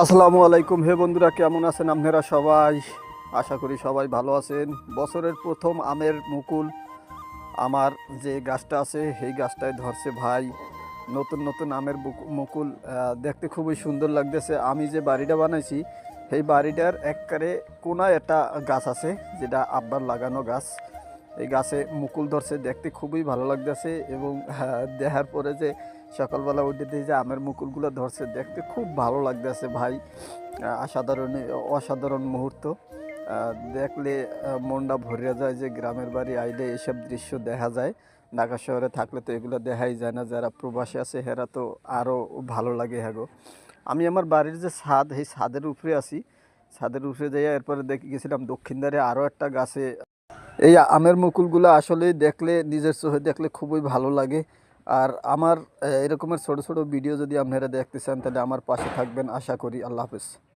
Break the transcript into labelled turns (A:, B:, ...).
A: আসসালামু আলাইকুম। হে বন্ধুরা, কেমন আছেন আপনারা সবাই? আশা করি সবাই ভালো আছেন। বছরের প্রথম আমের মুকুল আমার যে গাছটা আছে সেই গাছটায় ধরছে ভাই। নতুন নতুন আমের মুকুল দেখতে খুবই সুন্দর লাগতেছে। আমি যে বাড়িটা বানাইছি সেই বাড়িটার একবারে কোনায় একটা গাছ আছে, যেটা আব্বার লাগানো গাছ। এই গাছে মুকুল ধরছে, দেখতে খুবই ভালো লাগতেছে। এবং দেখার পরে যে সকালবেলা উঠে দিয়ে যে আমের মুকুলগুলো ধরছে, দেখতে খুব ভালো লাগতেছে ভাই। অসাধারণ অসাধারণ মুহূর্ত। দেখলে মনটা ভরে যায় যে গ্রামের বাড়ি আইলে এসব দৃশ্য দেখা যায়। ঢাকা শহরে থাকলে তো এগুলো দেখাই যায় না। যারা প্রবাসী আছে হেরা তো আরও ভালো লাগে। হ্যাঁ গো, আমি আমার বাড়ির যে ছাদ, সেই ছাদের উপরে আছি। ছাদের উপরে যাই, এরপরে দেখে গেছিলাম দক্ষিণ ধারে আরও একটা গাছে এই আমের মুকুলগুলো আসলে দেখলে, নিজের চোখে দেখলে খুবই ভালো লাগে। আর আমার এরকমের ছোট ছোট ভিডিও যদি আপনারা দেখতে চান, তাহলে আমার পাশে থাকবেন আশা করি। আল্লাহ হাফেজ।